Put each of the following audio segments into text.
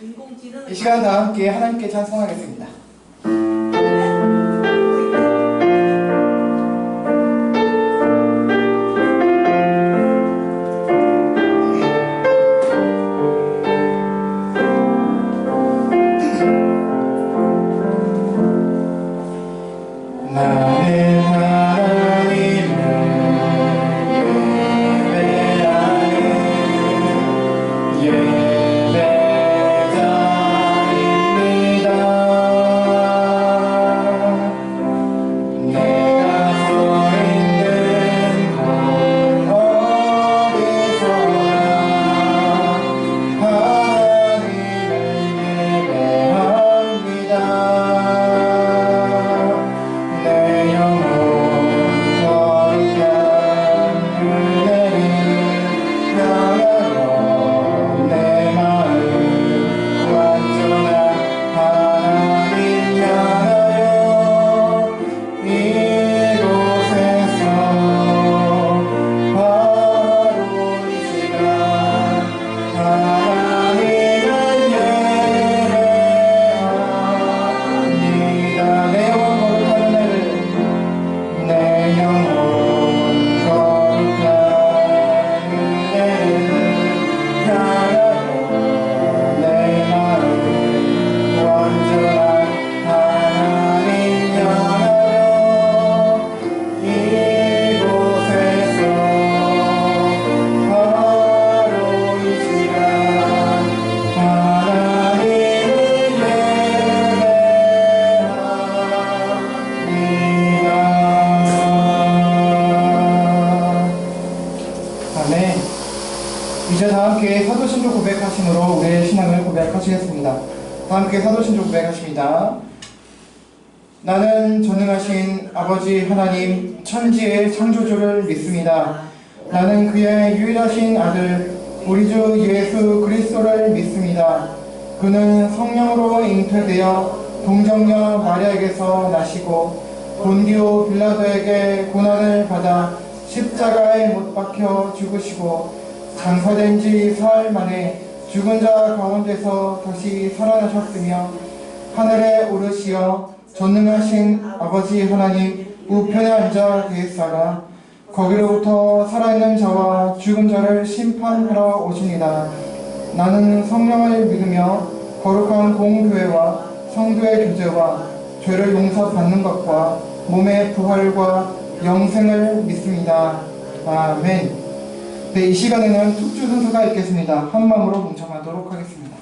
이 시간 다 함께 하나님께 찬송하겠습니다. 이제 다 함께 사도신조 고백하심으로 우리의 신앙을 고백하시겠습니다. 다 함께 사도신조 고백하십니다. 나는 전능하신 아버지 하나님 천지의 창조주를 믿습니다. 나는 그의 유일하신 아들 우리 주 예수 그리스도를 믿습니다. 그는 성령으로 잉태되어 동정녀 마리아에게서 나시고 본디오 빌라도에게 고난을 받아 십자가에 못 박혀 죽으시고 장사된 지 사흘 만에 죽은 자 가운데서 다시 살아나셨으며 하늘에 오르시어 전능하신 아버지 하나님 우편에 앉아 계시다가 거기로부터 살아있는 자와 죽은 자를 심판하러 오십니다. 나는 성령을 믿으며 거룩한 공교회와 성도의 교제와 죄를 용서받는 것과 몸의 부활과 영생을 믿습니다. 아멘. 네, 이 시간에는 tuk주 순서가 있겠습니다. 한 마음으로 뭉쳐가도록 하겠습니다.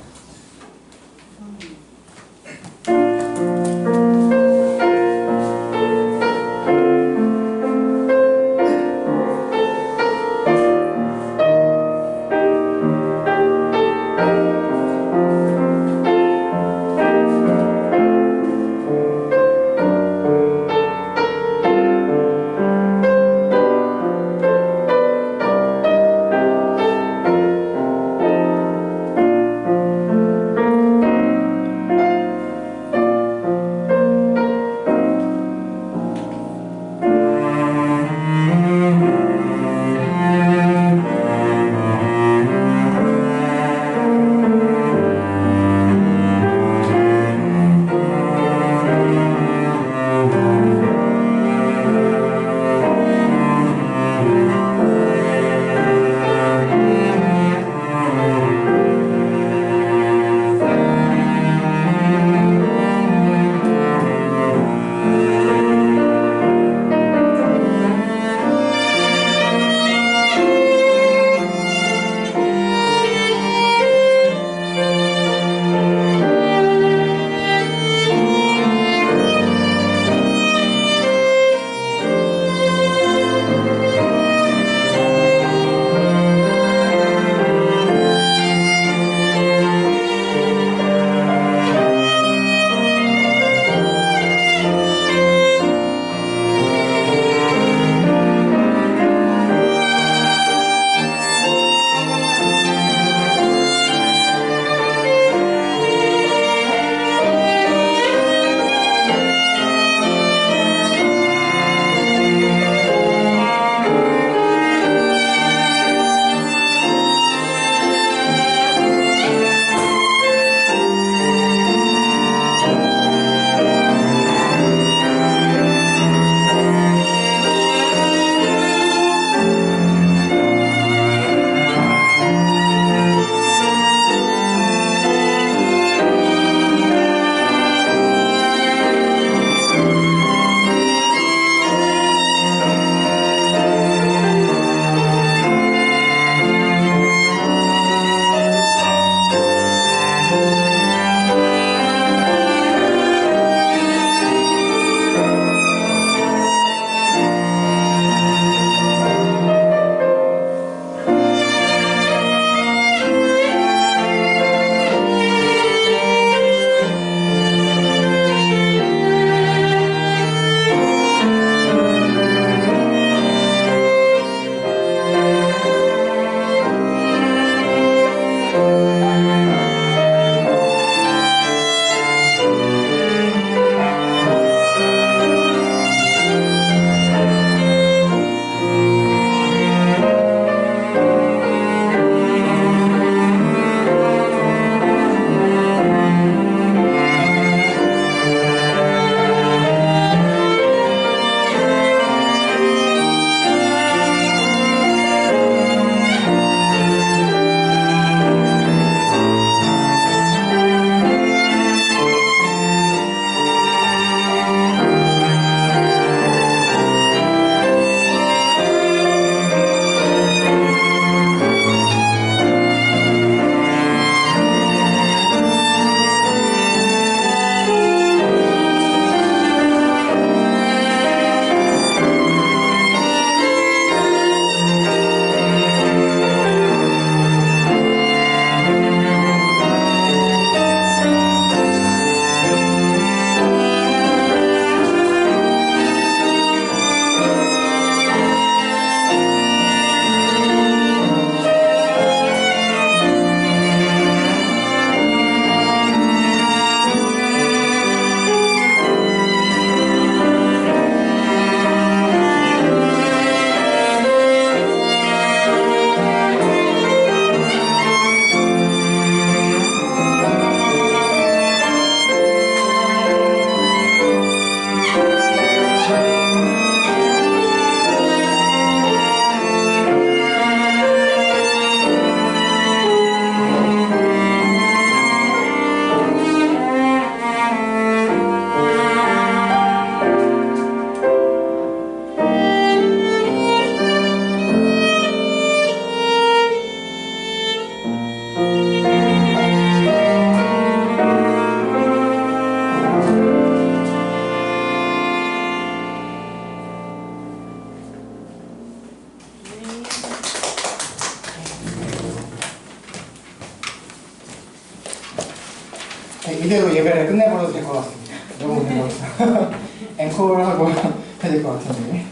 이대로 예배를 끝내버려도 될 것 같습니다. 너무 힘들어서 앵콜하고 해야 될 것 같은데.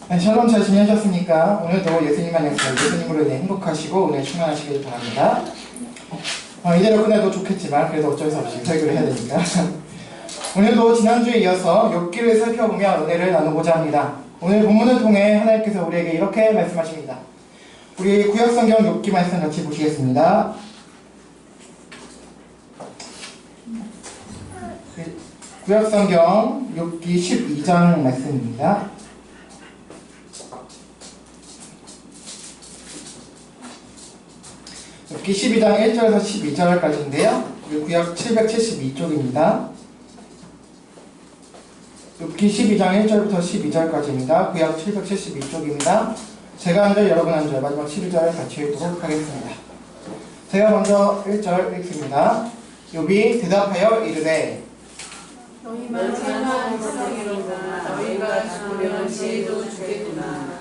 네, 샬롬 잘 지내셨습니까? 오늘도 예수님만 약속, 예수님으로 인해 행복하시고 오늘 충만하시길 바랍니다. 이대로 끝내도 좋겠지만 그래도 어쩔 수 없이 설교를 해야 되니까 오늘도 지난주에 이어서 욥기를 살펴보며 은혜를 나누고자 합니다. 오늘 본문을 통해 하나님께서 우리에게 이렇게 말씀하십니다. 우리 구약성경 욥기 말씀 같이 보시겠습니다. 구약성경 욥기 12장 말씀입니다. 욥기 12장 1절에서 12절까지인데요. 우리 구약 772쪽입니다. 욥기 12장 1절부터 12절까지입니다. 구약 772쪽입니다. 제가 한 절, 여러분 한 절, 마지막 12절 같이 읽도록 하겠습니다. 제가 먼저 1절 읽습니다. 욥이 대답하여 이르되 너희만 생각하는 것이로구나. 너희가 죽으면 지혜도 죽겠구나.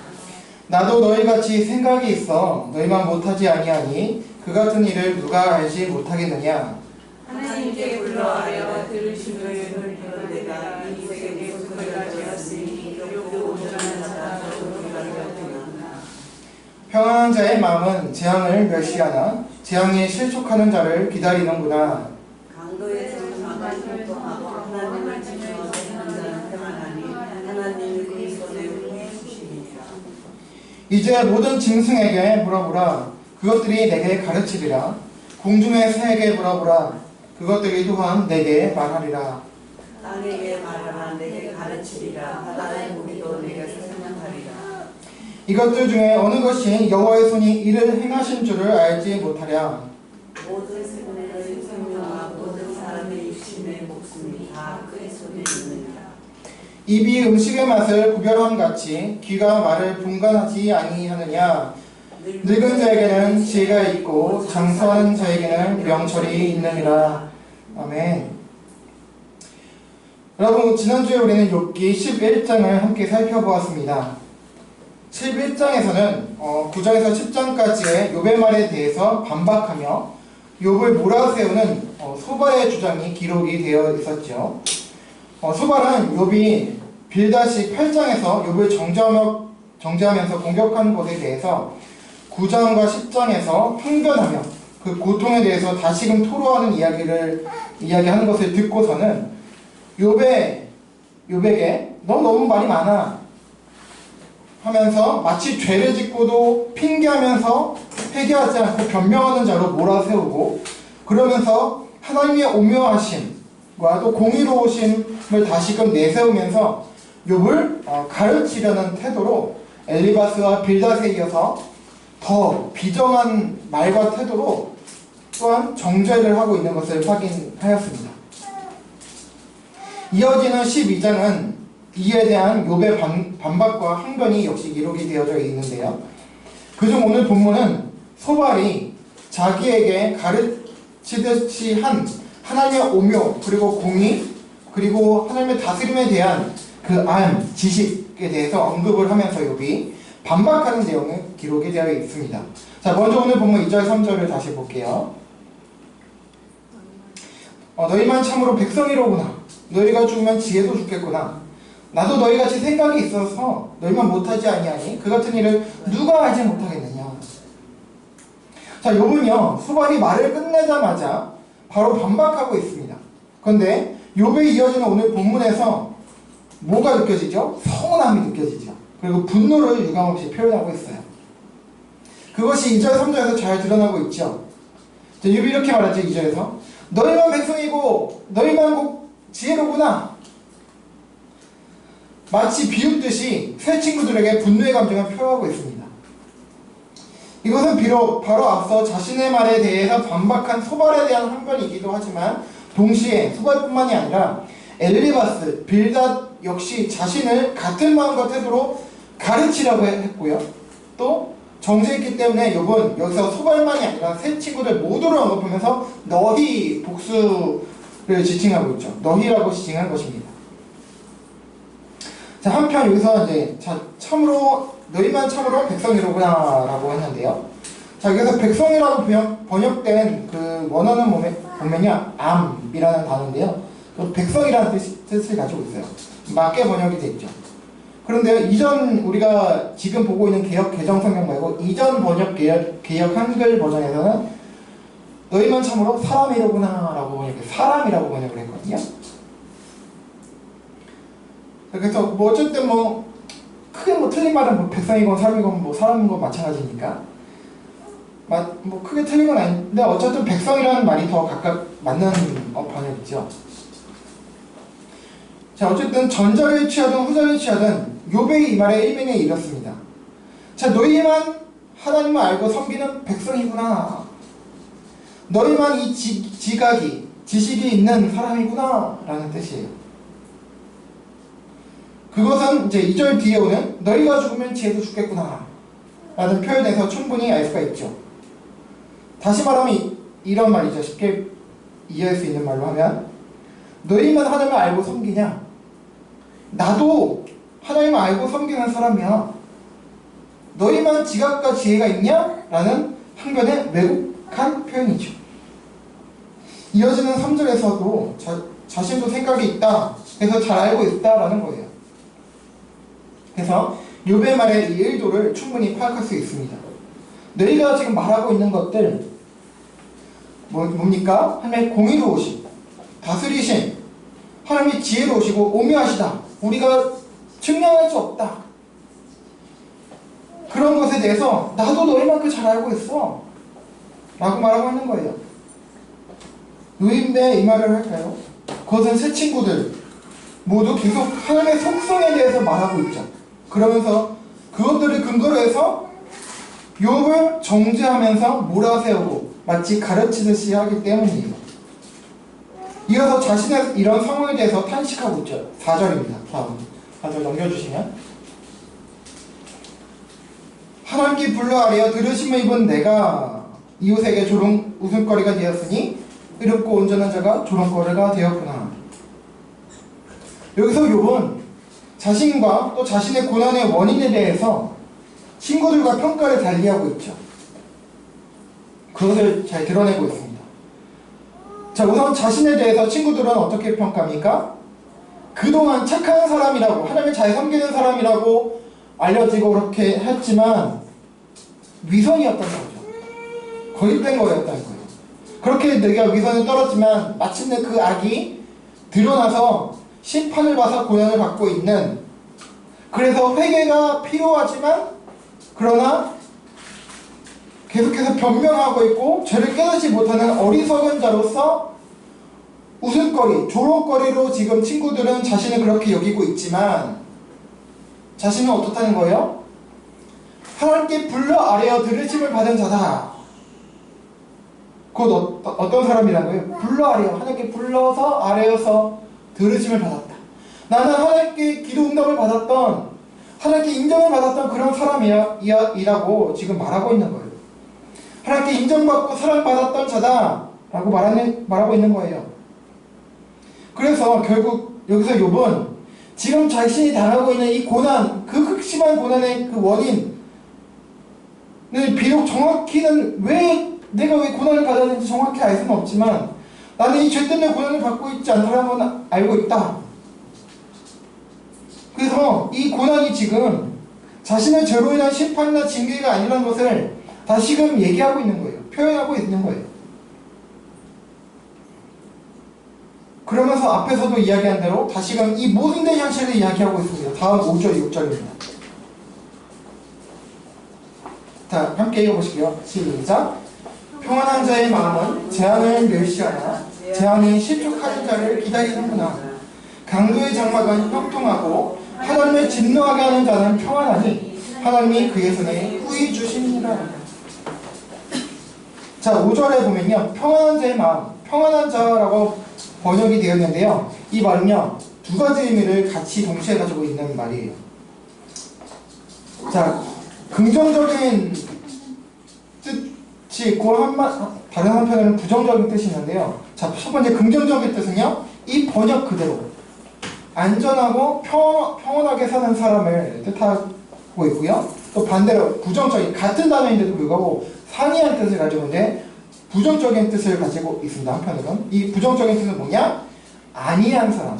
나도 너희같이 생각이 있어 너희만 못하지 아니하니 그 같은 일을 누가 알지 못하겠느냐. 하나님께 불러하여 들으시면 내가 이 세계 소리가 되었으니 여기도 온전한 자가 소리가 되었구나. 평안한 자의 마음은 재앙을 멸시하나 재앙에 실족하는 자를 기다리는구나. 강도에서 상관을 통하고 하나님을 지켜서 사는 자는 평안하니 하나님이 그 손에 응해 주시니라. 이제 모든 짐승에게 물어보라. 그것들이 내게 가르치리라. 공중의 새에게 물어보라. 그것들이 또한 내게 말하리라. 땅에게 말하라. 내게 가르치리라. 바다의 고기도 내게 설명하리라. 이것들 중에 어느 것이 여호와의 손이 이를 행하신 줄을 알지 못하랴. 모든 생명과 모든 사람의 육신의 목숨이 다 그의 손에 있느니라. 입이 음식의 맛을 구별함 같이 귀가 말을 분간하지 아니하느냐. 늙은 자에게는 지혜가 있고 장수하는 자에게는 명철이 있느니라. 아멘. 여러분, 지난주에 우리는 욥기 11장을 함께 살펴보았습니다. 11장에서는 9장에서 10장까지의 욥의 말에 대해서 반박하며 욥을 몰아세우는 소발의 주장이 기록이 되어 있었죠. 소발은 욥이 빌닷이 8장에서 욥을 정죄하면서 공격한 것에 대해서 9장과 10장에서 항변하며 그 고통에 대해서 다시금 토로하는 이야기하는 것을 듣고서는 욥에게 너 너무 말이 많아 하면서 마치 죄를 짓고도 핑계하면서 회개하지 않고 변명하는 자로 몰아세우고 그러면서 하나님의 오묘하심과 또 공의로우심을 다시금 내세우면서 욥을 가르치려는 태도로 엘리바스와 빌닷에 이어서 더 비정한 말과 태도로 또한 정죄를 하고 있는 것을 확인하였습니다. 이어지는 12장은 이에 대한 욥의 반박과 항변이 역시 기록이 되어져 있는데요. 그중 오늘 본문은 소발이 자기에게 가르치듯이 한 하나님의 오묘 그리고 공의 그리고 하나님의 다스림에 대한 그 지식에 대해서 언급을 하면서 욥이 반박하는 내용이 기록이 되어 있습니다. 자, 먼저 오늘 본문 2절 3절을 다시 볼게요. 너희만 참으로 백성이로구나. 너희가 죽으면 지혜도 죽겠구나. 나도 너희같이 생각이 있어서 너희만 못하지 아니하니 그 같은 일을 누가 알지 못하겠느냐. 자, 욥은요 소발이 말을 끝내자마자 바로 반박하고 있습니다. 그런데 욥에 이어지는 오늘 본문에서 뭐가 느껴지죠? 서운함이 느껴지죠. 그리고 분노를 유감없이 표현하고 있어요. 그것이 2절 3절에서 잘 드러나고 있죠. 자, 욥이 이렇게 말하죠. 2절에서 너희만 백성이고 너희만 곧 지혜로구나. 마치 비웃듯이 새 친구들에게 분노의 감정을 표하고 있습니다. 이것은 비록 바로 앞서 자신의 말에 대해서 반박한 소발에 대한 항변이기도 하지만 동시에 소발뿐만이 아니라 엘리바스, 빌닷 역시 자신을 같은 마음과 태도로 가르치려고 했고요. 또 정죄했기 때문에 욥은 여기서 소발만이 아니라 새 친구들 모두를 언급하면서 너희 복수를 지칭하고 있죠. 너희라고 지칭한 것입니다. 자, 한편 여기서 이제 참으로 너희만 참으로 백성이로구나 라고 했는데요. 자, 여기서 백성이라고 번역된 그 원어는 보면요, 암이라는 단어인데요. 그 백성이라는 뜻을 가지고 있어요. 맞게 번역이 돼 있죠. 그런데 이전 우리가 지금 보고 있는 개역 개정 성경 말고 이전 번역 개역 한글 버전에서는 너희만 참으로 사람이로구나라고 번역해 사람이라고 번역을 했거든요. 그래서 뭐 어쨌든 뭐 크게 뭐 틀린 말은 뭐 백성이건 사람이건 뭐 사람인 건 마찬가지니까 뭐 크게 틀린 건 아닌데 어쨌든 백성이라는 말이 더 각각 맞는 번역이죠. 자, 어쨌든 전자를 취하든 후자를 취하든 욥의 이 말에 일면에 이렇습니다. 자, 너희만 하나님을 알고 섬기는 백성이구나. 너희만 이 지식이 있는 사람이구나 라는 뜻이에요. 그것은 이제 2절 뒤에 오는 너희가 죽으면 지혜도 죽겠구나 라는 표현에서 충분히 알 수가 있죠. 다시 말하면 이런 말이죠. 쉽게 이해할 수 있는 말로 하면 너희만 하나님을 알고 섬기냐? 나도 하나님을 알고 섬기는 사람이야. 너희만 지각과 지혜가 있냐? 라는 항변의 왜곡한 표현이죠. 이어지는 3절에서도 자신도 생각이 있다. 그래서 잘 알고 있다라는 거예요. 그래서 욥의 말의 이 의도를 충분히 파악할 수 있습니다. 너희가 지금 말하고 있는 것들 뭡니까? 하나님의 공의로우심, 다스리심, 하나님이 지혜로우시고 오묘하시다. 우리가 증명할 수 없다. 그런 것에 대해서 나도 너희만큼 잘 알고 있어 라고 말하고 있는 거예요. 누인데 이 말을 할까요? 그것은 새 친구들 모두 계속 하나님의 속성에 대해서 말하고 있죠. 그러면서 그것들을 근거로 해서 욥을 정죄하면서 몰아세우고 마치 가르치듯이 하기 때문이에요. 이어서 자신의 이런 상황에 대해서 탄식하고 있죠. 4절입니다. 다음 4절 넘겨주시면 하나님께 불러 아뢰어 들으심을 입은 내가 이웃에게 웃음거리가 되었으니 의롭고 온전한 자가 조롱거리가 되었구나. 여기서 욥은 자신과 또 자신의 고난의 원인에 대해서 친구들과 평가를 달리하고 있죠. 그것을 잘 드러내고 있습니다. 자, 우선 자신에 대해서 친구들은 어떻게 평가합니까? 그동안 착한 사람이라고 하나님을 잘 섬기는 사람이라고 알려지고 그렇게 했지만 위선이었던 거죠. 거짓된 거였다는 거예요. 그렇게 내가 위선을 떨었지만 마침내 그 악이 드러나서 심판을 받아 고난을 받고 있는, 그래서 회개가 필요하지만 그러나 계속해서 변명하고 있고 죄를 깨닫지 못하는 어리석은 자로서 웃음거리, 조롱거리로 지금 친구들은 자신을 그렇게 여기고 있지만 자신은 어떻다는 거예요? 하나님께 불러 아뢰어 들으심을 받은 자다. 곧 어떤 사람이라는 거예요? 불러 아뢰어, 하나님께 불러서 아뢰어서 들으심을 받았다. 나는 하나님께 기도 응답을 받았던, 하나님께 인정을 받았던 그런 사람이라고 지금 말하고 있는 거예요. 하나님께 인정받고 사랑받았던 자다 라고 말하고 있는 거예요. 그래서 결국 여기서 욥은 지금 자신이 당하고 있는 이 고난, 그 극심한 고난의 그 원인을 비록 정확히는 내가 왜 고난을 받았는지 정확히 알 수는 없지만 나는 이 죄 때문에 고난을 받고 있지 않다는 건 알고 있다. 그래서 이 고난이 지금 자신의 죄로 인한 심판이나 징계가 아니라는 것을 다시금 얘기하고 있는 거예요. 표현하고 있는 거예요. 그러면서 앞에서도 이야기한 대로 다시금 이 모순된 현실을 이야기하고 있습니다. 다음 5절, 6절입니다. 자, 함께 읽어보실게요. 시작. 평안한 자의 마음은 재앙을 멸시하나 재앙이 실족하는 자를 기다리는구나. 강도의 장막은 형통하고 하나님을 진노하게 하는 자는 평안하니 하나님이 그의 손에 후히 주시니라. 자, 5절에 보면요, 평안한 자의 마음, 평안한 자라고 번역이 되었는데요, 이 말은요 두 가지 의미를 같이 동시에 가지고 있는 말이에요. 자, 긍정적인 뜻이 있고 다른 한편으로는 부정적인 뜻이 있는데요. 자, 첫 번째 긍정적인 뜻은요, 이 번역 그대로 안전하고 평온하게 사는 사람을 뜻하고 있고요. 또 반대로 부정적인, 같은 단어인데도 불구하고 상이한 뜻을 가지고 있는데 부정적인 뜻을 가지고 있습니다. 한편으로는 이 부정적인 뜻은 뭐냐? 아니한 사람,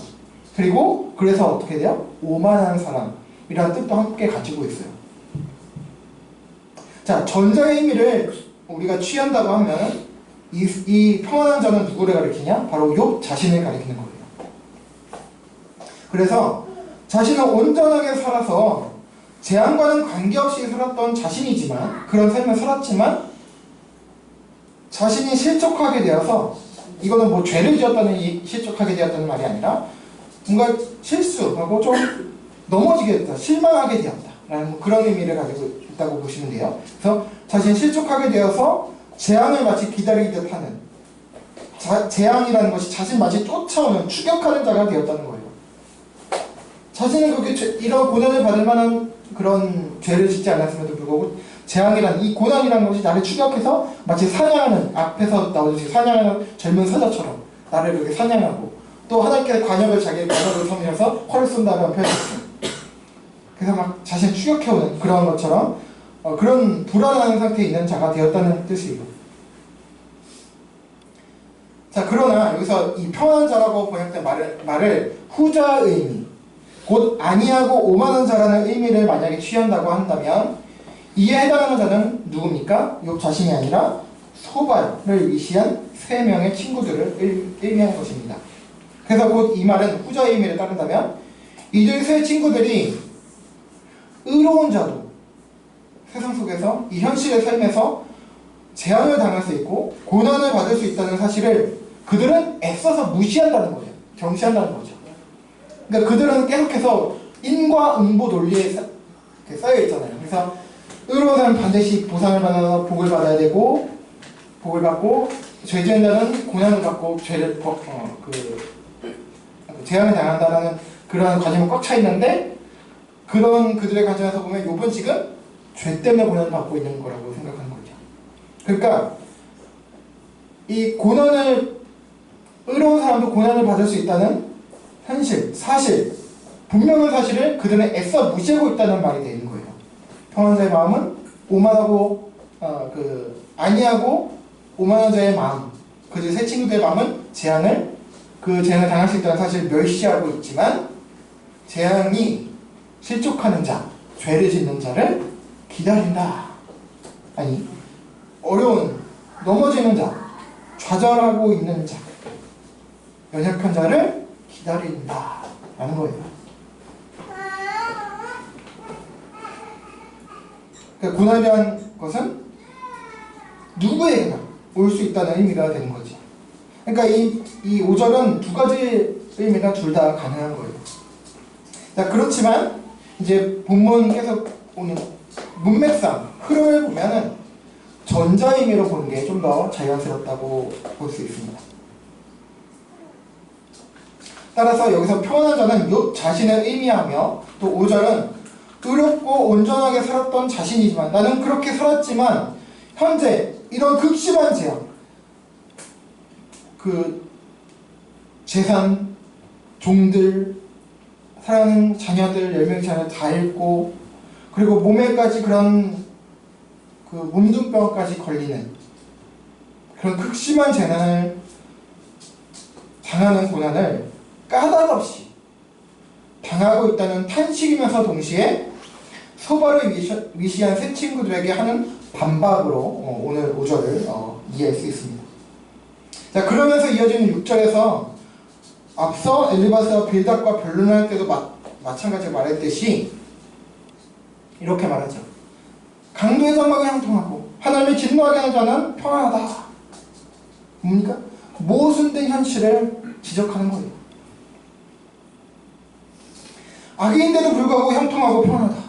그리고 그래서 어떻게 돼요? 오만한 사람이라는 뜻도 함께 가지고 있어요. 자, 전자의 의미를 우리가 취한다고 하면 이 평안한 자는 누구를 가리키냐? 바로 욥 자신을 가리키는 거예요. 그래서 자신은 온전하게 살아서 재앙과는 관계없이 살았던 자신이지만, 그런 삶을 살았지만 자신이 실족하게 되어서, 이거는 뭐 죄를 지었다는 실족하게 되었다는 말이 아니라 뭔가 실수하고 좀 넘어지게 됐다, 실망하게 되었다 라는 그런 의미를 가지고 있다고 보시면 돼요. 그래서 자신이 실족하게 되어서 재앙을 마치 기다리듯 하는, 재앙이라는 것이 자신 마치 쫓아오는, 추격하는 자가 되었다는 거예요. 자신은 그렇게 이런 고난을 받을 만한 그런 죄를 짓지 않았음에도 불구하고 재앙이란, 이 고난이라는 것이 나를 추격해서 마치 사냥하는, 앞에서 나오듯이 사냥하는 젊은 사자처럼 나를 그렇게 사냥하고, 또 하나님께서 관역을 자기의 관역을 섬기면서 활을 쏜다는 표현이 있어요. 그래서 막 자신을 추격해오는 그런 것처럼 그런 불안한 상태에 있는 자가 되었다는 뜻이에요. 자, 그러나 여기서 이 평안한 자라고 번역된 말을 후자의 의미, 곧 아니하고 오만한 자라는 의미를 만약에 취한다고 한다면 이에 해당하는 자는 누굽니까? 욥 자신이 아니라 소발을 위시한 세 명의 친구들을 의미하는 것입니다. 그래서 곧 이 말은 후자의 의미를 따른다면 이들 세 친구들이 의로운 자도 세상 속에서 이 현실의 삶에서 재앙을 당할 수 있고 고난을 받을 수 있다는 사실을 그들은 애써서 무시한다는 거예요. 경시한다는 거죠. 그러니까 그들은 계속해서 인과응보 논리에 쌓여 있잖아요. 그래서 의로운 사람은 반드시 보상을 받아서 복을 받아야 되고, 복을 받고, 죄 지은 자는 고난을 받고 죄를 재앙을 당한다라는 그런 관념이 꽉 차 있는데, 그런 그들의 관점에서 보면 욥은 지금 죄 때문에 고난을 받고 있는 거라고 생각하는 거죠. 그러니까 이 고난을, 의로운 사람도 고난을 받을 수 있다는 현실, 사실, 분명한 사실을 그들은 애써 무시하고 있다는 말이 되는 거예요. 평안한 자의 마음은 오만하고 아니하고 오만한 자의 마음, 그들 세 친구들의 마음은 재앙을 당할 수 있다는 사실을 멸시하고 있지만, 재앙이 실족하는 자, 죄를 짓는 자를 기다린다. 아니, 어려운, 넘어지는 자, 좌절하고 있는 자, 연약한 자를 기다린다 라는 거예요. 그러니까 고난이라는 것은 누구에게나 올 수 있다는 의미가 되는 거지. 그러니까 이 5절은 두 가지 의미가 둘 다 가능한 거예요. 자, 그렇지만 이제 본문 계속 오는 문맥상 흐름을 보면은 전자 의미로 보는 게 좀 더 자연스럽다고 볼 수 있습니다. 따라서 여기서 평안한 자는 욥 자신을 의미하며, 또 5절은 의롭고 온전하게 살았던 자신이지만, 나는 그렇게 살았지만 현재 이런 극심한 재앙, 재산, 종들, 사랑하는 자녀들, 10명의 자녀 다 잃고, 그리고 몸에까지 그런 문둥병까지 걸리는 그런 극심한 재난을 당하는 고난을 까닭없이 당하고 있다는 탄식이면서 동시에 소발을 위시한 세 친구들에게 하는 반박으로 오늘 5절을 이해할 수 있습니다. 자, 그러면서 이어지는 6절에서 앞서 엘리바스와 빌닷과 변론할 때도 마찬가지로 말했듯이 이렇게 말하죠. 강도의 장막을 형통하고 하나님을 진노하게 하는 자는 평안하다. 뭡니까? 모순된 현실을 지적하는 거예요. 악인인데도 불구하고 형통하고 평안하다.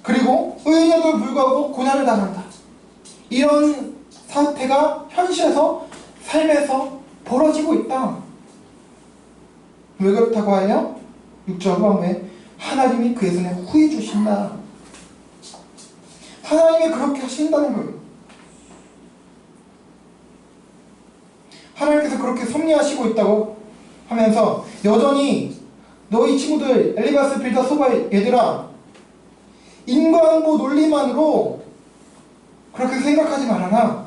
그리고 의인에도 불구하고 고난을 당한다. 이런 사태가 현실에서, 삶에서 벌어지고 있다. 왜 그렇다고 하냐? 6절 후반부에 하나님이 그의 손에 후히 주신다. 하나님이 그렇게 하신다는 거예요. 하나님께서 그렇게 섭리하시고 있다고 하면서 여전히 너희 친구들 엘리바스, 빌닷, 소발 얘들아, 인과응보 논리만으로 그렇게 생각하지 말아라.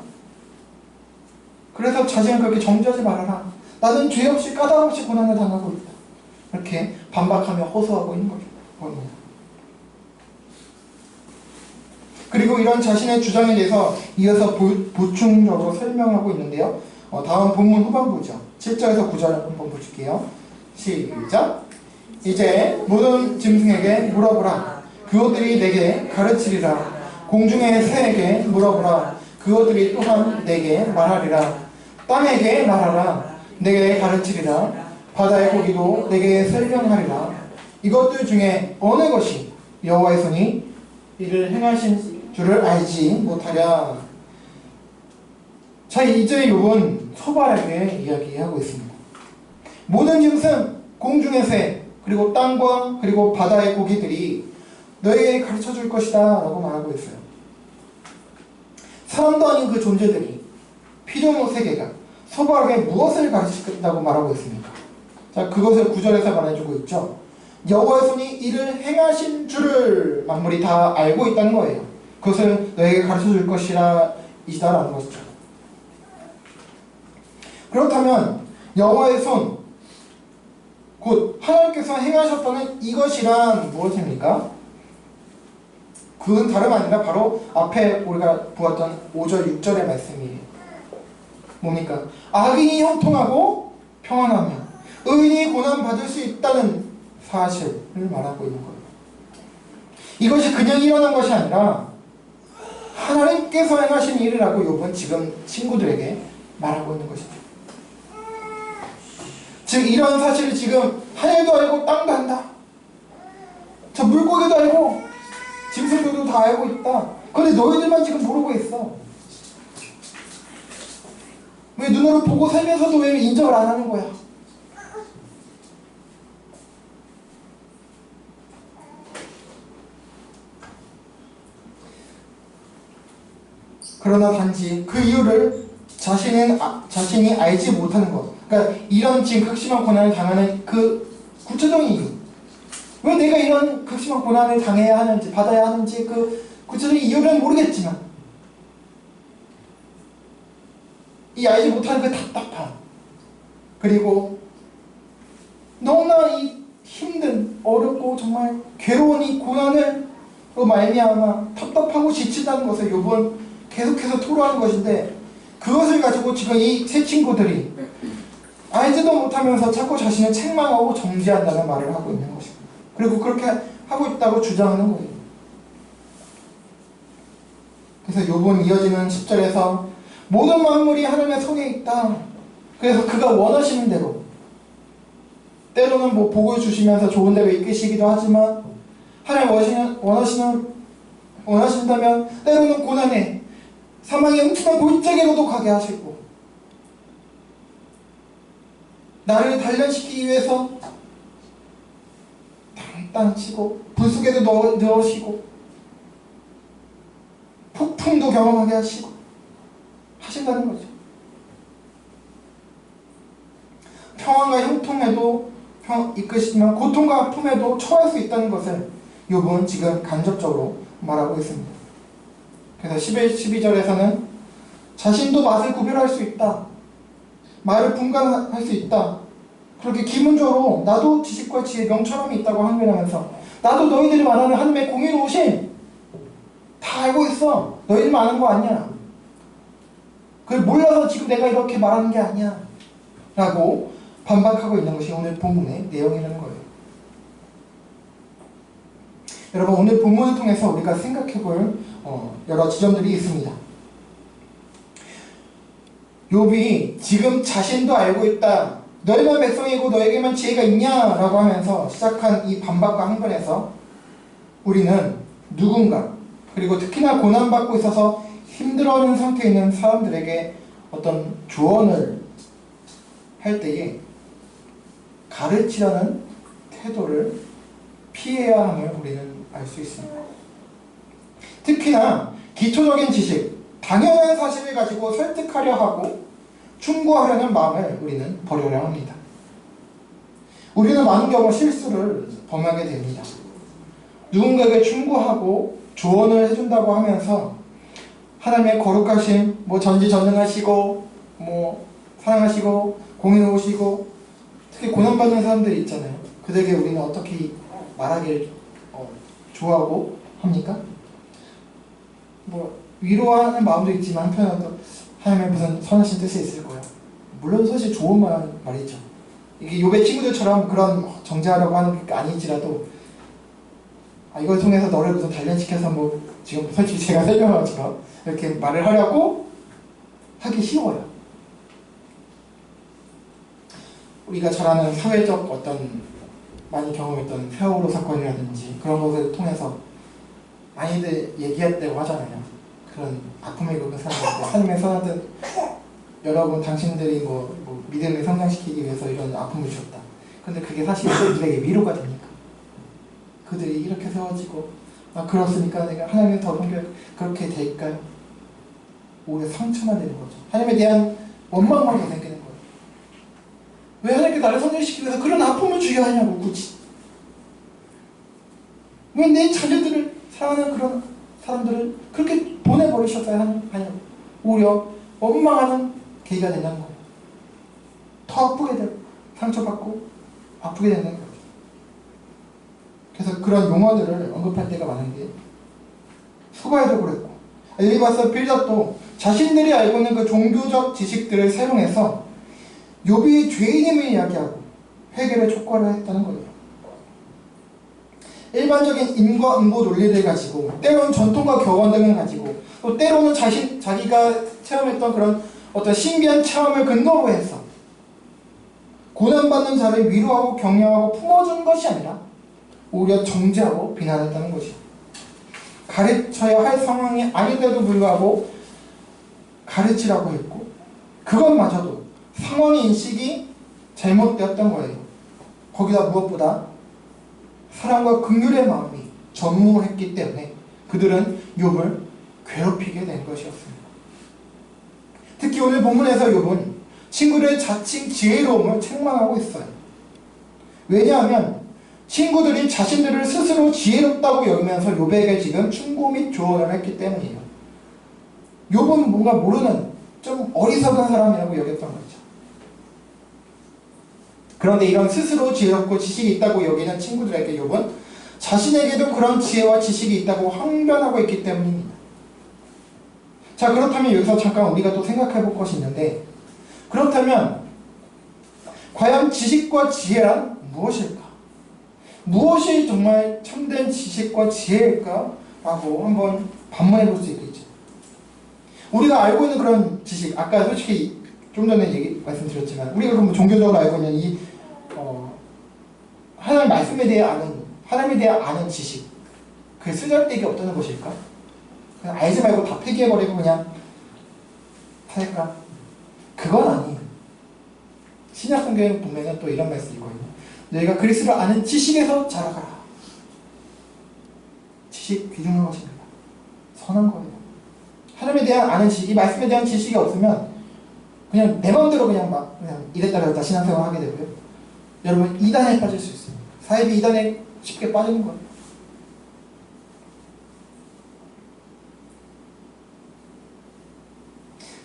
그래서 자신을 그렇게 정죄하지 말아라. 나는 죄 없이 까닭 없이 고난을 당하고 있다. 이렇게 반박하며 호소하고 있는 겁니다. 그리고 이런 자신의 주장에 대해서 이어서 보충적으로 설명하고 있는데요. 다음 본문 후반부죠. 7절에서 9절 한번 보실게요. 시작. 이제 모든 짐승에게 물어보라. 그것들이 내게 가르치리라. 공중의 새에게 물어보라. 그것들이 또한 내게 말하리라. 땅에게 말하라. 내게 가르치리라. 바다의 고기도 내게 설명하리라. 이것들 중에 어느 것이 여호와의 손이 이를 행하신 줄을 알지 못하랴. 자, 이제 욥은 소발에게 이야기하고 있습니다. 모든 짐승, 공중의 새, 그리고 땅과 그리고 바다의 고기들이 너에게 가르쳐 줄 것이다 라고 말하고 있어요. 사람도 아닌 그 존재들이 피조물 세계가 소발에게 무엇을 가르치겠다고 말하고 있습니까? 자, 그것을 9절에서 말해주고 있죠. 여호와의 손이 이를 행하신 줄을 만물이 다 알고 있다는 거예요. 그것을 너에게 가르쳐 줄 것이라 이시다라는 것이죠. 그렇다면 여호와의 손, 곧 하나님께서 행하셨다는 이것이란 무엇입니까? 그건 다름 아니라 바로 앞에 우리가 보았던 5절, 6절의 말씀이에요. 뭡니까? 악인이 형통하고 평안하며 의인이 고난받을 수 있다는 사실을 말하고 있는 거예요. 이것이 그냥 일어난 것이 아니라 하나님께서 행하신 일이라고 욥은 지금 친구들에게 말하고 있는 것이죠. 즉 이런 사실을 지금 하늘도 알고 땅도 안다. 저 물고기도 알고 짐승들도 다 알고 있다. 그런데 너희들만 지금 모르고 있어. 왜 눈으로 보고 살면서도 왜 인정을 안 하는 거야? 그러나 단지 그 이유를 자신이 알지 못하는 것. 그러니까 이런 지금 극심한 고난을 당하는 그 구체적인 이유. 왜 내가 이런 극심한 고난을 당해야 하는지, 받아야 하는지 그 구체적인 이유는 모르겠지만 이 알지 못하는 그 답답함, 그리고 너무나 이 힘든, 어렵고 정말 괴로운 이 고난으로 말미암아 답답하고 지친다는 것을 욥은 계속해서 토로하는 것인데, 그것을 가지고 지금 이 세 친구들이 알지도 못하면서 자꾸 자신을 책망하고 정죄한다는 말을 하고 있는 것입니다. 그리고 그렇게 하고 있다고 주장하는 거예요. 그래서 욥은 이어지는 10절에서 모든 만물이 하나님의 손에 있다. 그래서 그가 원하시는 대로, 때로는 뭐 복을 주시면서 좋은 대로 이끄시기도 하지만, 하나님 원하신다면 때로는 고난에 사망의 음침한 골짜기로도 가게 하시고, 나를 단련시키기 위해서 땅 치고 불속에도 넣으시고 폭풍도 경험하게 하신다는 거죠. 평안과 형통에도 이끄시지만 고통과 아픔에도 처할 수 있다는 것을 욥은 지금 간접적으로 말하고 있습니다. 그래서 12절에서는 자신도 맛을 구별할 수 있다. 말을 분간할 수 있다. 그렇게 기본적으로 나도 지식과 지혜, 명철함이 있다고 항변하면서 나도 너희들이 말하는 하나님의 공의로우심 다 알고 있어. 너희들만 아는 거 아니야. 그걸 몰라서 지금 내가 이렇게 말하는 게 아니야 라고 반박하고 있는 것이 오늘 본문의 내용이라는 거예요. 여러분, 오늘 본문을 통해서 우리가 생각해볼 여러 지점들이 있습니다. 욥이 지금 자신도 알고 있다. 너희만 백성이고 너에게만 지혜가 있냐라고 하면서 시작한 이 반박과 항변에서 우리는 누군가, 그리고 특히나 고난받고 있어서 힘들어하는 상태에 있는 사람들에게 어떤 조언을 할 때에 가르치려는 태도를 피해야 함을 우리는 알 수 있습니다. 특히나 기초적인 지식, 당연한 사실을 가지고 설득하려 하고 충고하려는 마음을 우리는 버려야 합니다. 우리는 많은 경우 실수를 범하게 됩니다. 누군가에게 충고하고 조언을 해준다고 하면서 하나님의 거룩하심, 뭐 전지전능하시고 뭐 사랑하시고 공의로우시고 특히 고난받는 사람들이 있잖아요. 그들에게 우리는 어떻게 말하기를 좋아하고 합니까? 뭐 위로하는 마음도 있지만 한편으로 하나님의 무슨 선하신 뜻이 있을 거예요. 물론 사실 좋은 말이죠. 이게 욥의 친구들처럼 그런 정죄하려고 하는 게 아닐지라도 이걸 통해서 너를 무슨 단련시켜서 뭐 지금 솔직히 제가 설명한 것처럼 이렇게 말을 하려고 하기 쉬워요. 우리가 잘 아는 사회적 어떤 많이 경험했던 세월호 사건이라든지 그런 것을 통해서 많이들 얘기했다고 하잖아요. 그런 아픔을 겪은 사람들한테 하나님의 선하듯 여러분 당신들이 뭐 믿음을 성장시키기 위해서 이런 아픔을 주었다. 근데 그게 사실 그들에게 위로가 됩니까? 그들이 이렇게 세워지고 그렇으니까 내가 하나님을 더 섬겨 그렇게 될까요? 오히려 상처만 되는 거죠. 하나님에 대한 원망만 더 생기는 거예요. 왜 하나님께 나를 성장시키기 위해서 그런 아픔을 주게 하냐고 굳이. 왜 내 자녀들을 사랑하는 그런 사람들을 그렇게 보내버리셨어야 하냐고. 오히려 원망하는 계기가 된다는 거예요. 더 아프게 되고 상처받고 아프게 된다는 거예요. 그래서 그런 용어들을 언급할 때가 많은데 수바에도 그랬고 엘리바스 빌닷도 자신들이 알고 있는 그 종교적 지식들을 사용해서 욥이 죄인임을 이야기하고 회개를 촉구하려 했다는 거예요. 일반적인 인과 응보 논리를 가지고 때로는 전통과 격언 등을 가지고 또 때로는 자기가 체험했던 그런 어떤 신비한 체험을 근거로 해서 고난받는 자를 위로하고 격려하고 품어주는 것이 아니라 오히려 정죄하고 비난했다는 것이죠. 가르쳐야 할 상황이 아닌데도 불구하고 가르치라고 했고 그것마저도 상황의 인식이 잘못되었던 거예요. 거기다 무엇보다 사랑과 긍휼의 마음이 전무했기 때문에 그들은 욥을 괴롭히게 된 것이었습니다. 특히 오늘 본문에서 욥은 친구들의 자칭 지혜로움을 책망하고 있어요. 왜냐하면 친구들이 자신들을 스스로 지혜롭다고 여기면서 욥에게 지금 충고 및 조언을 했기 때문이에요. 욥은 뭔가 모르는 좀 어리석은 사람이라고 여겼던 거죠. 그런데 이런 스스로 지혜롭고 지식이 있다고 여기는 친구들에게 욥은 자신에게도 그런 지혜와 지식이 있다고 항변하고 있기 때문입니다. 자, 그렇다면 여기서 잠깐 우리가 또 생각해 볼 것이 있는데 그렇다면 과연 지식과 지혜란 무엇일까? 무엇이 정말 참된 지식과 지혜일까? 라고 한번 반문해 볼 수 있겠죠. 우리가 알고 있는 그런 지식, 아까 솔직히 좀 전에 말씀드렸지만 우리가 그럼 종교적으로 알고 있는 이 하나님 말씀에 대해 하나님에 대해 아는 지식, 그게 쓰잘데기 없다는 것일까? 그냥 알지 말고 다 폐기해버리고 그냥 살까? 그건 아니에요. 신약 성경에 보면 또 이런 말씀이 있거든요. 너희가 그리스도를 아는 지식에서 자라가라. 지식 귀중한 것입니다. 선한 거예요. 하나님에 대한 아는 지식, 이 말씀에 대한 지식이 없으면 그냥 내 마음대로 그냥 이랬다 저랬다 신앙생활 하게 되고요. 여러분 이단에 빠질 수 있어요. 사이비 이단에 쉽게 빠지는 거예요.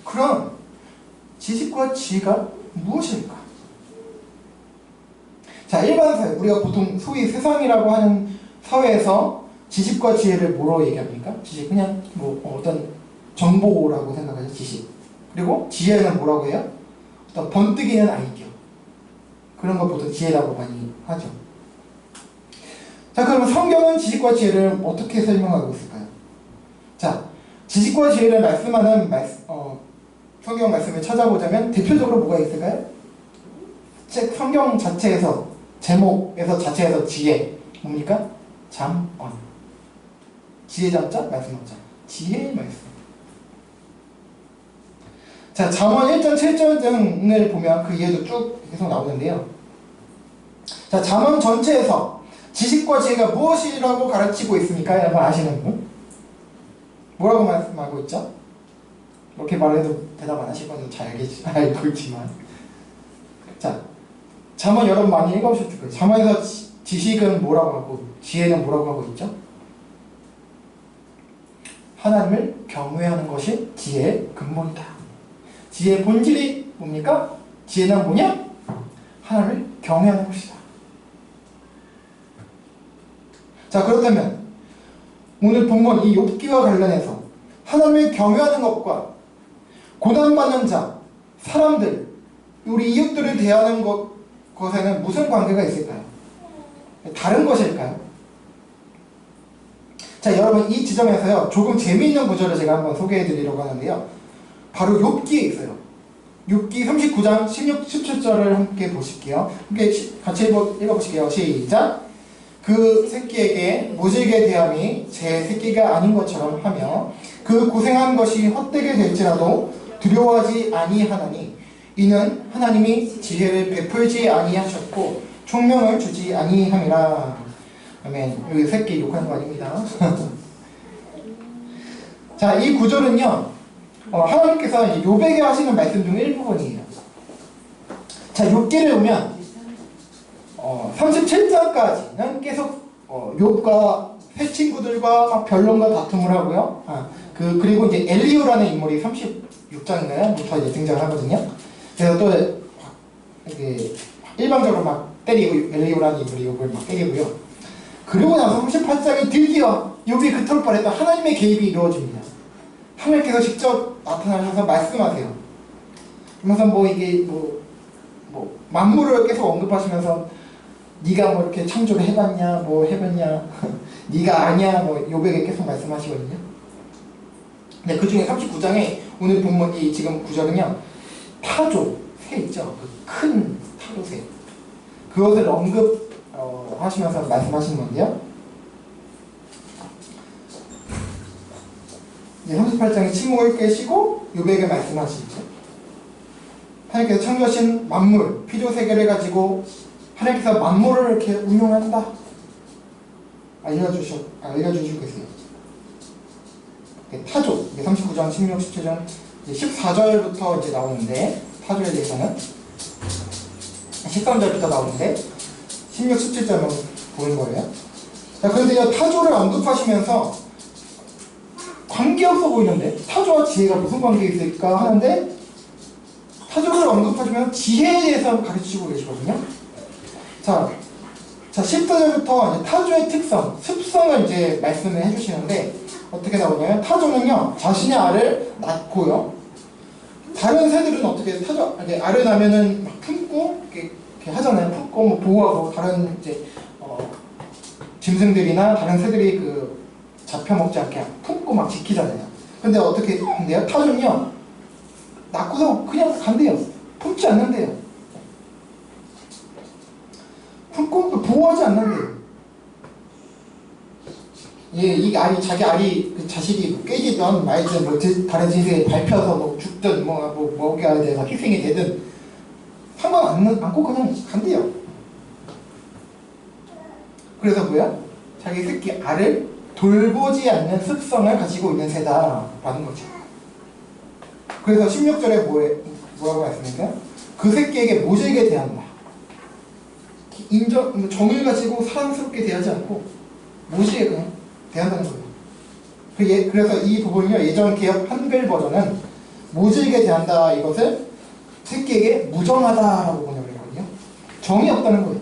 그럼 지식과 지혜가 무엇일까? 자, 일반 사회, 우리가 보통 소위 세상이라고 하는 사회에서 지식과 지혜를 뭐로 얘기합니까? 지식, 그냥 어떤 정보라고 생각하죠, 지식. 그리고 지혜는 뭐라고 해요? 어떤 번뜩이는 아이디어. 그런 걸 보통 지혜라고 많이 하죠. 자, 그러면 성경은 지식과 지혜를 어떻게 설명하고 있을까요? 자, 지식과 지혜를 말씀하는 성경 말씀을 찾아보자면 대표적으로 뭐가 있을까요? 책 성경 자체에서 제목에서 자체에서 지혜 뭡니까? 잠언. 지혜 잠자 말씀 없자. 지혜의 말씀. 자, 잠언 1장 7절 등을 보면 그 이해도 쭉 계속 나오는데요. 자, 잠언 전체에서 지식과 지혜가 무엇이라고 가르치고 있습니까? 여러분 아시는 분? 뭐라고 말씀하고 있죠? 이렇게 말해도 대답 안 하실 건지 잘 알고 있지만, 자, 잠언 여러분 많이 읽어보셨을 거예요. 잠언에서 지식은 뭐라고 하고 지혜는 뭐라고 하고 있죠? 하나님을 경외하는 것이 지혜의 근본이다. 지혜의 본질이 뭡니까? 지혜는 뭐냐? 하나님을 경외하는 것이다. 자, 그렇다면 오늘 본문 이 욥기와 관련해서 하나님을 경외하는 것과 고난받는 자, 사람들, 우리 이웃들을 대하는 것에는 무슨 관계가 있을까요? 다른 것일까요? 자, 여러분 이 지점에서요 조금 재미있는 구절을 제가 한번 소개해 드리려고 하는데요, 바로 욥기에 있어요. 욥기 39장 16, 17절을 함께 보실게요. 함께 같이 읽어보실게요. 시작. 그 새끼에게 모질게 대함이 제 새끼가 아닌 것처럼 하며 그 고생한 것이 헛되게 될지라도 두려워하지 아니하나니 이는 하나님이 지혜를 베풀지 아니하셨고 총명을 주지 아니함이라. 아멘. 여기 새끼 욕하는 거 아닙니다. 자, 이 구절은요 하나님께서 욥에게 하시는 말씀 중 일부분이에요. 자, 욥기를 보면 37장까지는 계속 욥과 새 친구들과 막 변론과 다툼을 하고요. 그리고 이제 엘리후라는 인물이 36장인가요?부터 이제 등장하거든요. 그래서 또 이렇게 일방적으로 막 때리고 엘리후라는 인물이 욥을 막 때리고요. 그리고 나서 38장이 드디어 욥이 그토록 바랬던 하나님의 개입이 이루어집니다. 하나님께서 직접 나타나셔서 말씀하세요. 그러면서 뭐 이게 뭐 만물을 계속 언급하시면서 네가 뭐 이렇게 창조를 해봤냐, 뭐 해봤냐, 네가 아냐, 뭐 욥에게 계속 말씀하시거든요. 근데 그 중에 39장에 오늘 본문 이 지금 구절은요, 타조 새 있죠, 그 큰 타조 새, 그것을 언급하시면서 말씀하시는 건데요. 이제 38장에 침묵을 깨시고 욥에게 말씀하시죠. 하나님께서 창조하신 만물, 피조 세계를 가지고 하나님께서 만물을 이렇게 운용한다. 알려주시고 계세요. 타조, 39장, 16, 17장, 14절부터 이제 나오는데, 타조에 대해서는 13절부터 나오는데 16, 17절만 보는 거예요. 자, 그런데 이 타조를 언급하시면서 관계없어 보이는데 타조와 지혜가 무슨 관계 있을까 하는데, 타조를 언급하시면 지혜에 대해서 가르치고 계시거든요. 자 14절부터 이제 타조의 특성, 습성을 이제 말씀을 해주시는데, 어떻게 나오냐면 타조는요 자신의 알을 낳고요, 다른 새들은 어떻게 알을 낳으면은 막 품고 이렇게 하잖아요. 품고 뭐 보호하고 다른 이제 짐승들이나 다른 새들이 그 잡혀먹지 않게 품고 막 지키잖아요. 근데 어떻게 한대요? 타조는요 낳고서 그냥 간대요. 품지 않는데요. 품고 보호하지 않는데요. 이 알이, 자기 알이, 그 자식이 깨지든 말든 뭐 다른 짐승에 밟혀서 뭐 죽든 뭐 먹여야 돼서 희생이 되든 상관 않고 그냥 간대요. 그래서 뭐야? 자기 새끼 알을 돌보지 않는 습성을 가지고 있는 새다라는 거죠. 그래서 16절에 뭐라고 말씀했어요? 그 새끼에게 모질게 대한다. 정을 가지고 사랑스럽게 대하지 않고 모질게 그냥 대한다는 거예요. 그래서 이 부분이요, 예전 개역 한글 버전은 모질게 대한다, 이것을 새끼에게 무정하다라고 번역을 했거든요. 정이 없다는 거예요.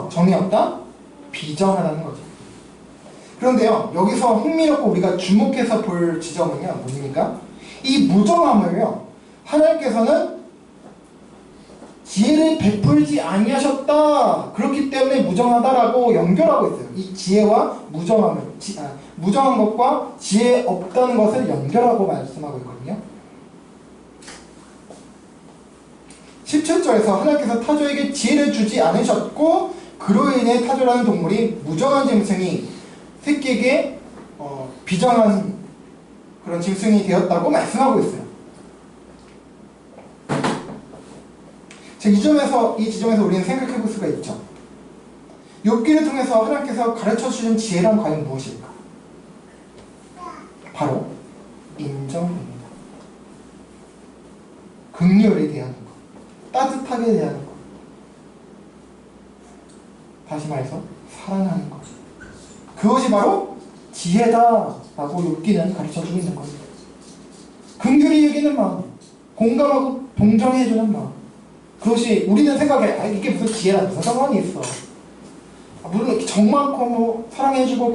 정이 없다, 비정하다는 거죠. 그런데요, 여기서 흥미롭고 우리가 주목해서 볼 지점은요, 뭡니까? 이 무정함을요, 하나님께서는 지혜를 베풀지 아니하셨다, 그렇기 때문에 무정하다라고 연결하고 있어요. 이 지혜와 무정한 것과 지혜 없다는 것을 연결하고 말씀하고 있거든요. 17절에서 하나님께서 타조에게 지혜를 주지 않으셨고 그로 인해 타조라는 동물이 무정한 짐승이 새끼에게 비정한 그런 짐승이 되었다고 말씀하고 있어요. 이 지점에서 우리는 생각해 볼 수가 있죠. 욥기를 통해서 하나님께서 가르쳐 주신 지혜란 과연 무엇일까? 바로 인정입니다. 긍휼히 대하는 것, 따뜻하게 대하는 것, 다시 말해서 사랑하는 것, 그것이 바로 지혜 지혜다라고 욥기는 가르쳐주고 있는 겁니다. 긍휼히 여기는 마음, 공감하고 동정해주는 마음. 그것이 우리는 생각해, 이게 무슨 지혜랑 무슨 상관이 있어. 물론 이렇게 정 많고 뭐 사랑해주고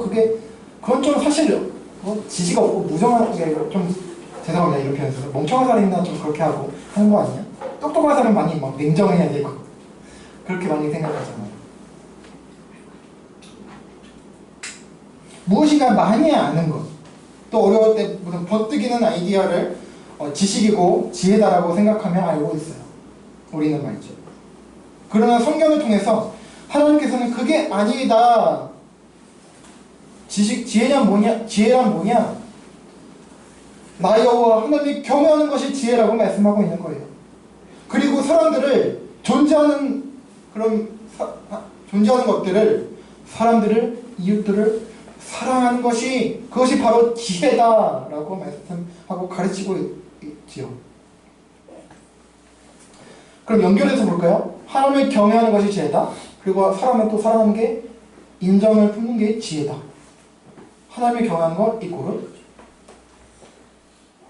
그건 좀 사실 지시가 없고 무정한 게 좀 죄송합니다 이런 표현에서 멍청한 사람이나 좀 그렇게 하고 하는 거 아니야? 똑똑한 사람은 많이 막 냉정해야 되고 그렇게 많이 생각하잖아요. 무엇인가 많이 아는 것, 또 어려울 때 무슨 버뜩이는 아이디어를 지식이고 지혜다라고 생각하며 알고 있어요. 우리는 말이죠. 그러나 성경을 통해서 하나님께서는 그게 아니다. 지혜란 뭐냐? 나 여호와 하나님이 경외하는 것이 지혜라고 말씀하고 있는 거예요. 그리고 사람들을 존재하는 것들을, 사람들을, 이웃들을 사랑하는 그것이 바로 지혜다라고 말씀하고 가르치고 있지요. 그럼 연결해서 볼까요? 하나님을 경외하는 것이 지혜다. 그리고 사람을 또 사랑하는 게, 인정을 품는 게 지혜다. 하나님을 경외하는 것 이꼬르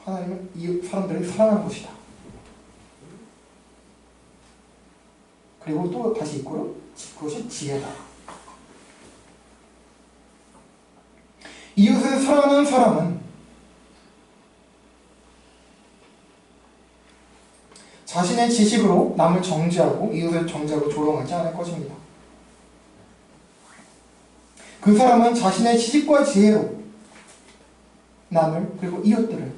하나님을 사람들을 사랑하는 것이다. 그리고 또 다시 이꼬르 그것이 지혜다. 이웃을 사랑하는 사람은 자신의 지식으로 남을 정죄하고 이웃을 정죄하고 조롱하지 않을 것입니다. 그 사람은 자신의 지식과 지혜로 남을 그리고 이웃들을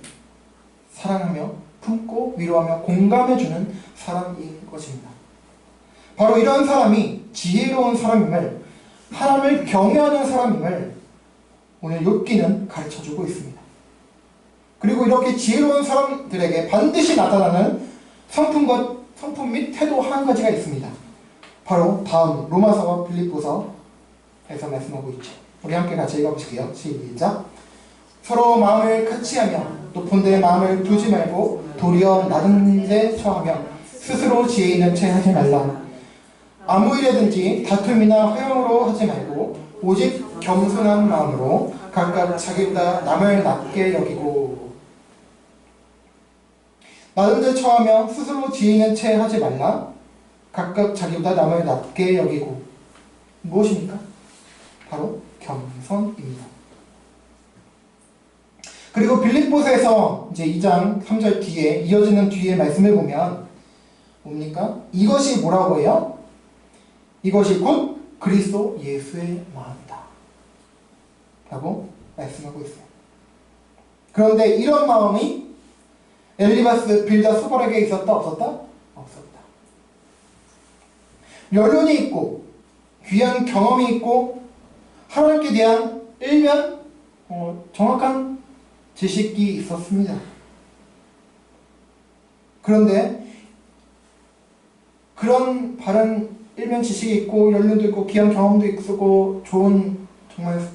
사랑하며 품고 위로하며 공감해주는 사람인 것입니다. 바로 이런 사람이 지혜로운 사람임을, 하나님을 경외하는 사람임을 오늘 욥기는 가르쳐주고 있습니다. 그리고 이렇게 지혜로운 사람들에게 반드시 나타나는 성품 및 태도 한 가지가 있습니다. 바로 다음 로마서와 빌립보서에서 말씀하고 있죠. 우리 함께 같이 읽어보실게요. 시작. 서로 마음을 같이하며 또 본대의 마음을 두지 말고 도리어 낮은 데 처하며 스스로 지혜 있는 채 하지 말라. 아무 일에든지 다툼이나 허용으로 하지 말고 오직 겸손한 마음으로 각각 자기보다 남을 낮게 여기고, 낮은 데 처하며 스스로 지혜 있는 채 하지 말라. 각각 자기보다 남을 낮게 여기고. 무엇입니까? 바로 겸손입니다. 그리고 빌립보서에서 이제 2장 3절 뒤에 이어지는 뒤에 말씀을 보면 뭡니까? 이것이 뭐라고 해요? 이것이 곧 그리스도 예수의 마음이다 라고 말씀하고 있어요. 그런데 이런 마음이 엘리바스, 빌다, 수발에게 있었다? 없었다? 없었다. 연륜이 있고 귀한 경험이 있고 하나님께 대한 일면 정확한 지식이 있었습니다. 그런데 그런 바른 일면 지식이 있고 연륜도 있고 귀한 경험도 있고 좋은 정말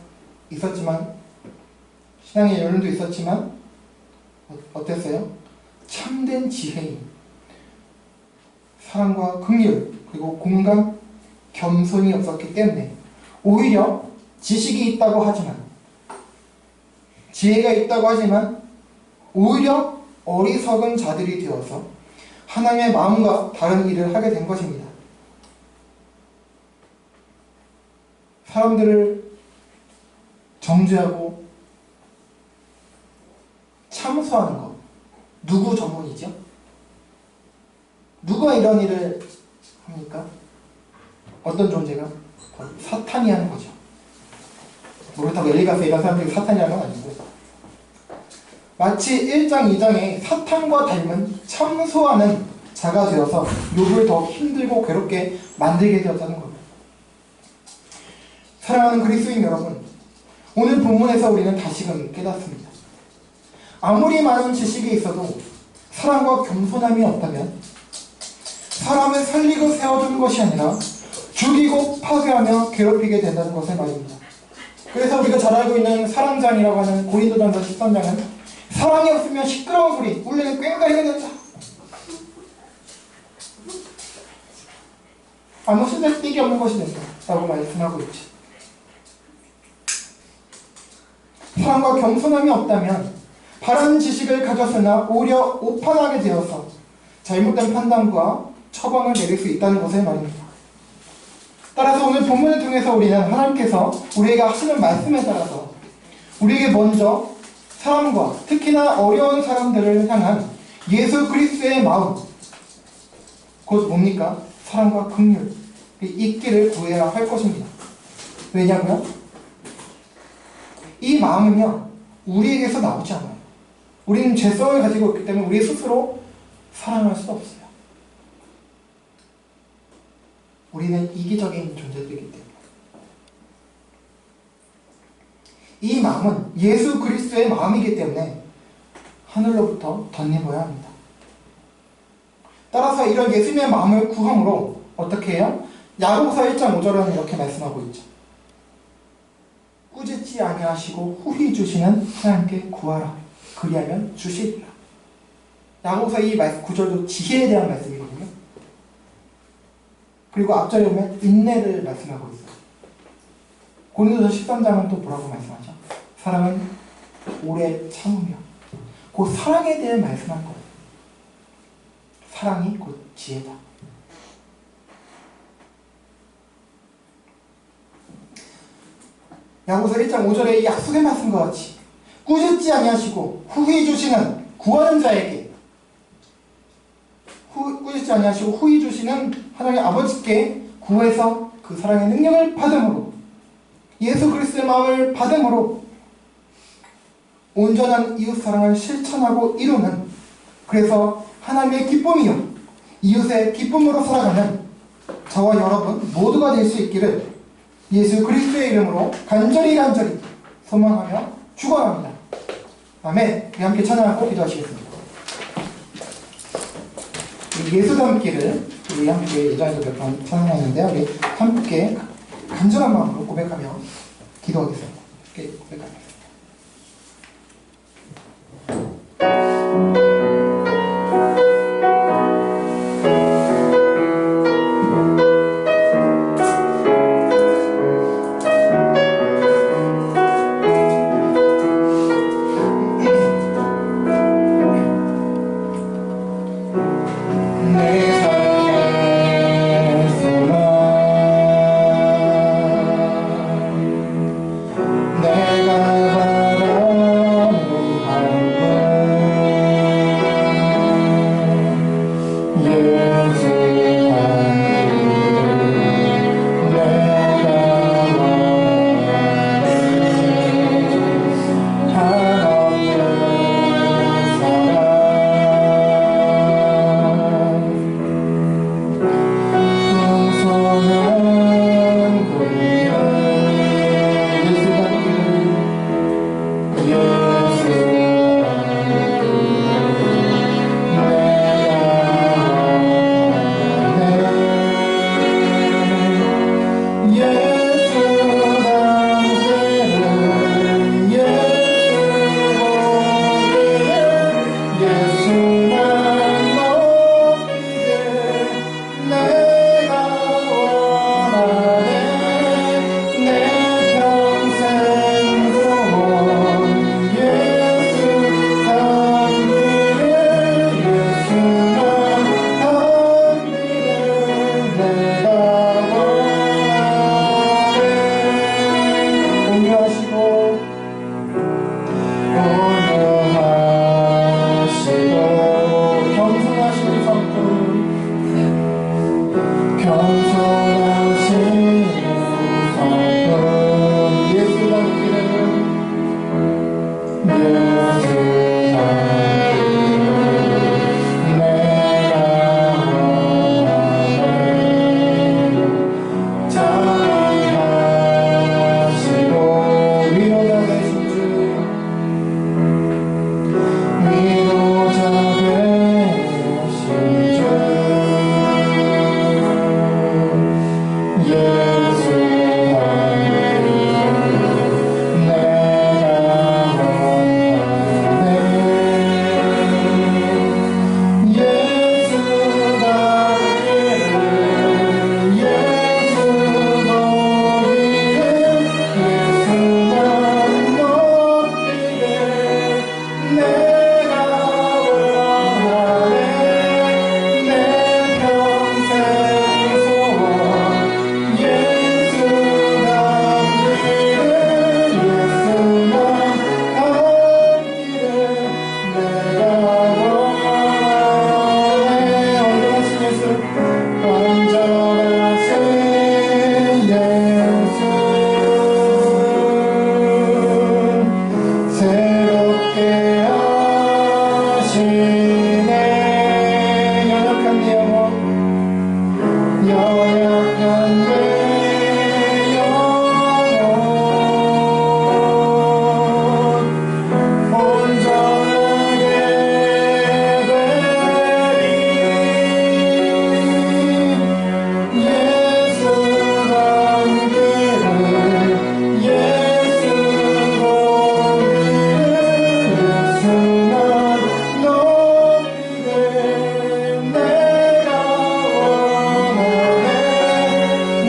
있었지만, 신앙의 연륜도 있었지만 어땠어요? 참된 지혜인 사랑과 긍휼 그리고 공감, 겸손이 없었기 때문에 오히려 지식이 있다고 하지만, 지혜가 있다고 하지만 오히려 어리석은 자들이 되어서 하나님의 마음과 다른 일을 하게 된 것입니다. 사람들을 정죄하고 참소하는 것, 누구 전문이죠? 누가 이런 일을 합니까? 어떤 존재가? 사탄이 하는 거죠. 그렇다고 엘리바스 이런 사람들이 사탄이라는 건 아니고, 마치 1장 2장에 사탄과 닮은 참소하는 자가 되어서 욥을 더 힘들고 괴롭게 만들게 되었다는 겁니다. 사랑하는 그리스도인 여러분, 오늘 본문에서 우리는 다시금 깨닫습니다. 아무리 많은 지식이 있어도 사랑과 겸손함이 없다면 사람을 살리고 세워주는 것이 아니라 죽이고 파괴하며 괴롭히게 된다는 것을 말입니다. 그래서 우리가 잘 알고 있는 사랑장이라고 하는 고린도전서 13장은 사랑이 없으면 시끄러운 소리, 울리는 꽹과리가 된다. 아무 쓸데기 없는 것이 된다 라고 말씀하고 있죠. 사랑과 겸손함이 없다면 바른 지식을 가졌으나 오히려 오판하게 되어서 잘못된 판단과 처방을 내릴 수 있다는 것을 말입니다. 따라서 오늘 본문을 통해서 우리는 하나님께서 우리에게 하시는 말씀에 따라서 우리에게 먼저 사람과 특히나 어려운 사람들을 향한 예수 그리스도의 마음, 곧 뭡니까? 사랑과 긍휼, 있기를 구해야 할 것입니다. 왜냐고요? 이 마음은요, 우리에게서 나오지 않아요. 우리는 죄성을 가지고 있기 때문에 우리 스스로 사랑할 수 없어요. 우리는 이기적인 존재들이기 때문에. 이 마음은 예수 그리스도의 마음이기 때문에 하늘로부터 덧입어야 합니다. 따라서 이런 예수님의 마음을 구함으로 어떻게 해요? 야고보서 1장 5절은 이렇게 말씀하고 있죠. 꾸짖지 아니하시고 후히 주시는 하나님께 구하라. 그리하면 주시리라. 야고보서 이 구절도 지혜에 대한 말씀이거든요. 그리고 앞절에 보면 인내를 말씀하고 있어요. 고린도서 13장은 또 뭐라고 말씀하죠? 사랑은 오래 참으며, 그 사랑에 대해 말씀할 거예요. 사랑이 곧 지혜다. 야고보서 1장 5절의 이 약속의 말씀과 같이 꾸짖지 아니하시고 후히 주시는 구하는 자에게 꾸짖지 아니하시고 후히 주시는 하나님 아버지께 구해서 그 사랑의 능력을 받음으로 예수 그리스도의 마음을 받음으로 온전한 이웃사랑을 실천하고 이루는, 그래서 하나님의 기쁨이요 이웃의 기쁨으로 살아가는 저와 여러분 모두가 될 수 있기를 예수 그리스도의 이름으로 간절히 소망하며 축원합니다. 아멘. 우리 함께 찬양하고 기도하시겠습니다. 예수 닮기를 우리 함께 예전에도 몇 번 찬양했는데 우리 함께 간절한 마음으로 고백하며 기도하겠습니다. 함께 고백하겠습니다. 내 당신의 연약한 내 영혼 연약한 내 영혼 온전하게 되리 예수 남기를 예수로 예수만 높이네 내가 원하네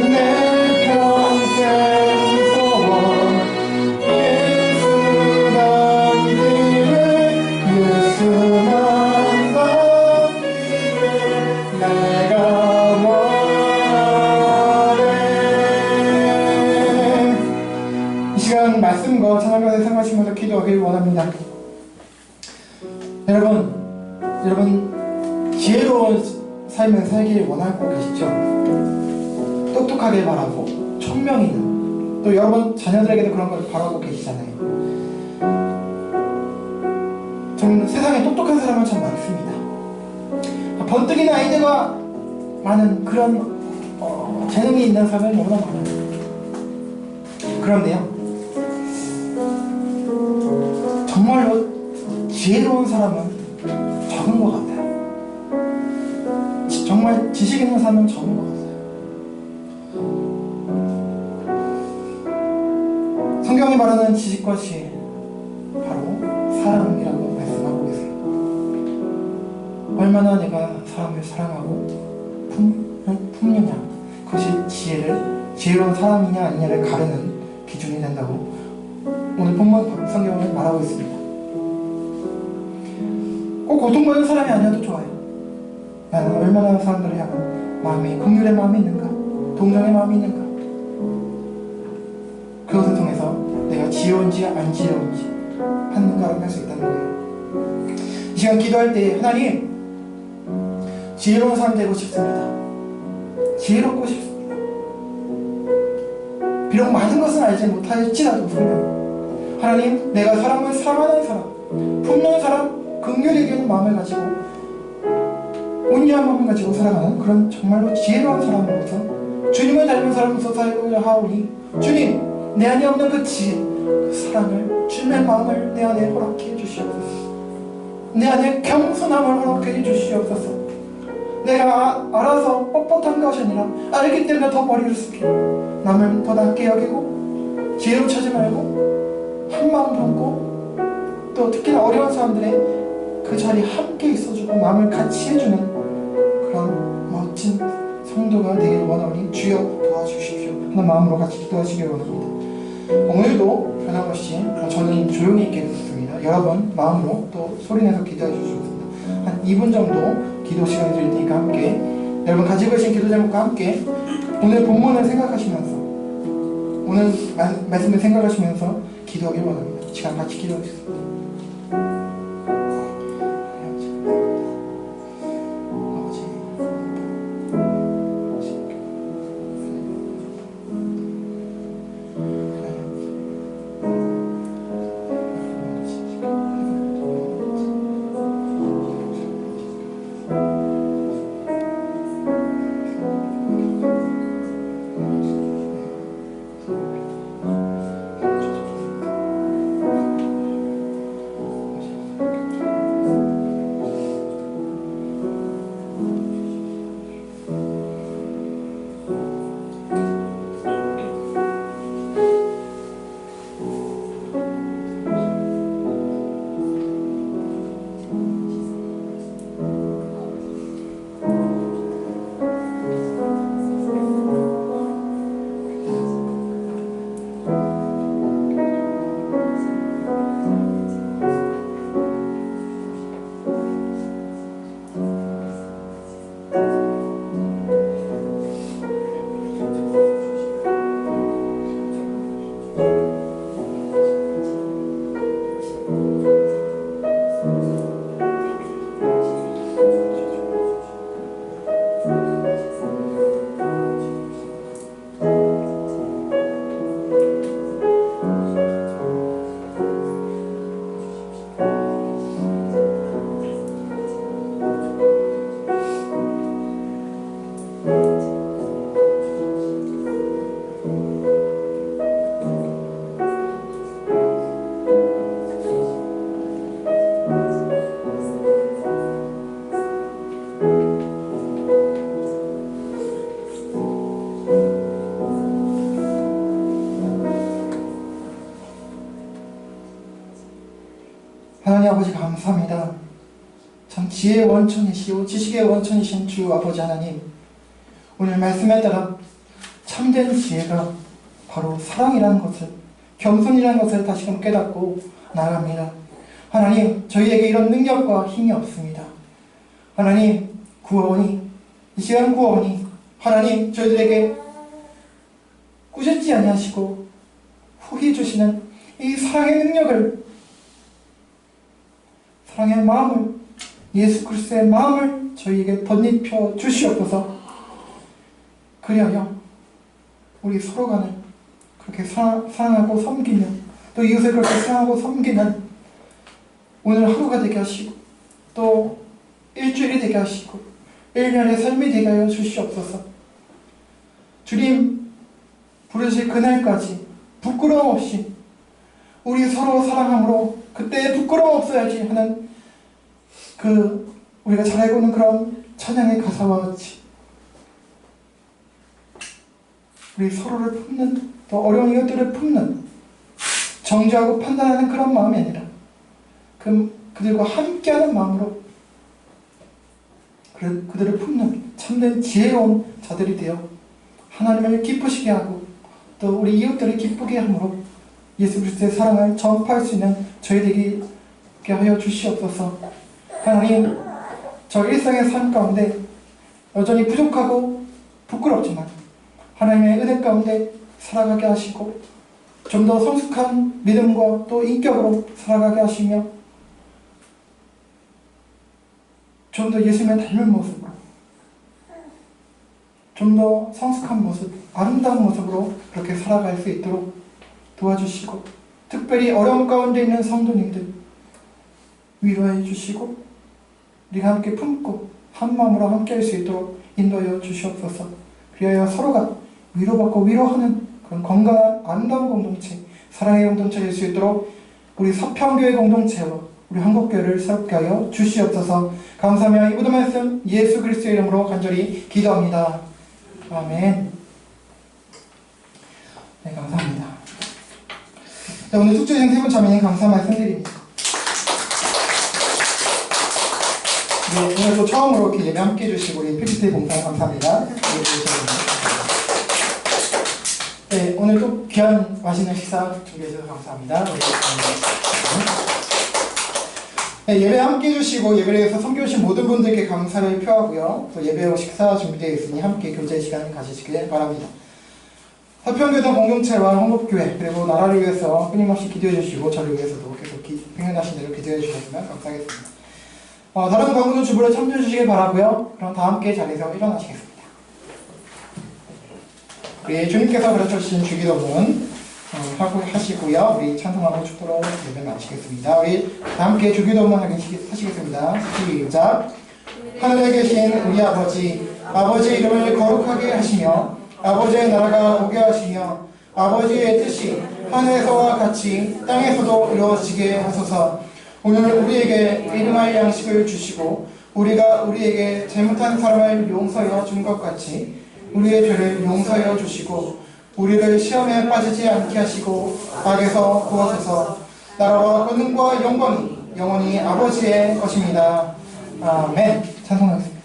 내 평생 소원 예수 남기를 예수만 남기를 내가 원하네. 이 시간 말씀과 찬양가를 생각하시면서 기도하길 원합니다. 여러분 지혜로운 삶을 살길 원하고 계시죠? 똑똑하게 바라고 총명이 있는 또 여러분 자녀들에게도 그런 걸 바라고 계시잖아요. 저는 세상에 똑똑한 사람은 참 많습니다. 번뜩이는 아이디어가 많은 그런 재능이 있는 사람이 너무나 많아요. 그런데요 정말로 지혜로운 사람은 적은 것 같아요. 정말 지식 있는 사람은 적은 것 같아요. 성경이 말하는 지식과 지혜 바로 사랑이라고 말씀하고 계세요. 얼마나 내가 사람을 사랑하고 품느냐 그것이 지혜로운 사람이냐 아니냐를 가르는 기준이 된다고 오늘 본문 성경은 말하고 있습니다. 꼭 고통받는 사람이 아니어도 좋아요. 나는 얼마나 사람들을 향한 마음이 긍휼의 마음이 있는가 동정의 마음이 있는가 그것을 통해서 내가 지혜로운지 안 지혜로운지 판가를 할 수 있다는 거예요. 이 시간 기도할 때 하나님 지혜로운 사람 되고 싶습니다. 지혜롭고 싶습니다. 비록 많은 것은 알지 못할지라도 하나님 내가 사람을 사랑하는 사람 품는 사람 긍휼히 여기는 마음을 가지고 온유한 마음을 가지고 살아가는 그런 정말로 지혜로운 사람으로서 주님을 닮은 사람으로서 살고자 하오니 주님 내 안에 없는 그 지혜 그 사랑을 주님의 마음을 내 안에 허락해 주시옵소서. 내 안에 겸손함을 허락해 주시옵소서. 내가 알아서 뻣뻣한 것이 아니라 알기 때문에 더 머리를 숙이고 남을 더 낮게 여기고 지혜로 찾지 말고 한 마음 품고 또 특히나 어려운 사람들의 그 자리에 함께 있어주고 마음을 같이 해주는 그런 멋진 성도가 되기를 원하오니 주여 도와주십시오 하는 마음으로 같이 기도하시길 원합니다. 오늘도 변함없이 저는 조용히 있게 됐습니다. 여러분 마음으로 또 소리내서 기도해 주셨습니다. 한 2분 정도 기도 시간 드릴 테니까 함께 여러분 가지고 계신 기도 제목과 함께 오늘 본문을 생각하시면서 오늘 말씀을 생각하시면서 기도하길 원합니다. 시간 같이 기도하겠습니다. 감사합니다. 참 지혜의 원천이시오 지식의 원천이신 주 아버지 하나님, 오늘 말씀에 따라 참된 지혜가 바로 사랑이라는 것을, 겸손이라는 것을 다시금 깨닫고 나아갑니다. 하나님, 저희에게 이런 능력과 힘이 없습니다. 하나님, 구원이, 이 시간 구원이 하나님 저희들에게 꾸짖지 아니하시고 후히 주시는 이 사랑의 능력을, 사랑의 마음을, 예수 그리스도의 마음을 저희에게 덧입혀 주시옵소서. 그리하여 우리 서로 간에 그렇게 사랑하고 섬기며 또 이웃을 그렇게 사랑하고 섬기는 오늘 하루가 되게 하시고 또 일주일이 되게 하시고 1년의 삶이 되게 하여 주시옵소서. 주님 부르실 그날까지 부끄러움 없이 우리 서로 사랑함으로 그때 부끄러움 없어야지 하는 그 우리가 잘 알고 있는 그런 찬양의 가사와 같이 우리 서로를 품는, 또 어려운 이웃들을 품는, 정죄하고 판단하는 그런 마음이 아니라 그들과 함께하는 마음으로 그들을 품는 참된 지혜로운 자들이 되어 하나님을 기쁘시게 하고 또 우리 이웃들을 기쁘게 함으로 예수 그리스도의 사랑을 전파할 수 있는 저희 되게 하여 주시옵소서. 하나님, 저 일상의 삶 가운데 여전히 부족하고 부끄럽지만 하나님의 은혜 가운데 살아가게 하시고 좀 더 성숙한 믿음과 또 인격으로 살아가게 하시며 좀 더 예수님을 닮은 모습으로, 좀 더 성숙한 모습, 아름다운 모습으로 그렇게 살아갈 수 있도록 도와주시고 특별히 어려움 가운데 있는 성도님들 위로해 주시고 우리가 함께 품고 한 마음으로 함께 할 수 있도록 인도하여 주시옵소서. 그리하여 서로가 위로받고 위로하는 그런 건강한 아름다운 공동체, 사랑의 공동체 될 수 있도록 우리 서평교회 공동체와 우리 한국교회를 새롭게 하여 주시옵소서. 감사하며 이 모든 말씀 예수 그리스도의 이름으로 간절히 기도합니다. 아멘. 네, 감사합니다. 네, 오늘 숙제생 세 분 참여인 감사 말씀드립니다. 네, 오늘 또 처음으로 이렇게 예배 함께 해주시고 우리 필리스의 봉사 감사합니다. 네, 오늘 또 귀한 맛있는 식사 준비해주셔서 감사합니다. 네, 예배 함께 해주시고 예배를 위해서 섬겨주신 모든 분들께 감사를 표하고요. 또 예배 후 식사 준비되어 있으니 함께 교제 시간 가지시길 바랍니다. 서평교회 공동체와 한국교회 그리고 나라를 위해서 끊임없이 기도해 주시고 저를 위해서도 계속 평행하신 대로 기도해 주셨으면 감사하겠습니다. 다른 광고는 주부로 참여해 주시길 바라고요. 그럼 다 함께 자리에서 일어나시겠습니다. 우리 주님께서 가르쳐 주신 주기도문 하시고요. 우리 찬송하고 축도로 예배 마치겠습니다. 우리 다 함께 주기도문 하시겠습니다. 시작. 하늘에 계신 우리 아버지, 아버지의 이름을 거룩하게 하시며 아버지의 나라가 오게 하시며 아버지의 뜻이 하늘에서와 같이 땅에서도 이루어지게 하소서. 오늘 우리에게 일용할 양식을 주시고 우리가 우리에게 잘못한 사람을 용서하여 준 것 같이 우리의 죄를 용서하여 주시고 우리를 시험에 빠지지 않게 하시고 악에서 구하소서. 나라와 권능과 영광이 영원히 아버지의 것입니다. 아멘. 찬송하겠습니다.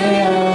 다른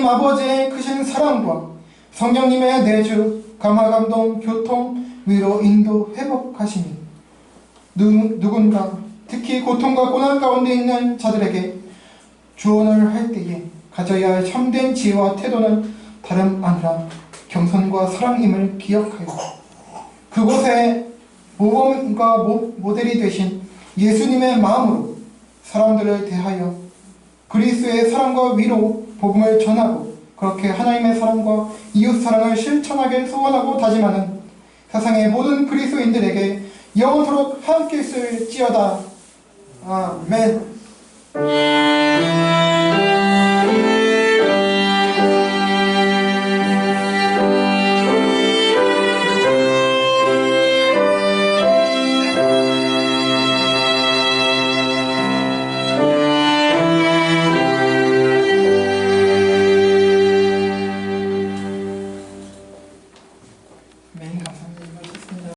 하나님 아버지의 크신 사랑과 성령님의 내주, 감화, 감동, 교통, 위로, 인도, 회복하시니 누군가 특히 고통과 고난 가운데 있는 자들에게 조언을 할 때에 가져야 할 참된 지혜와 태도는 다름 아니라 겸손과 사랑임을 기억하여 그곳에 모범과 모델이 되신 예수님의 마음으로 사람들을 대하여 그리스도의 사랑과 위로 복음을 전하고 그렇게 하나님의 사랑과 이웃 사랑을 실천하길 소원하고 다짐하는 세상의 모든 그리스도인들에게 영원토록 함께 있을지어다. 아멘. 감사합니다.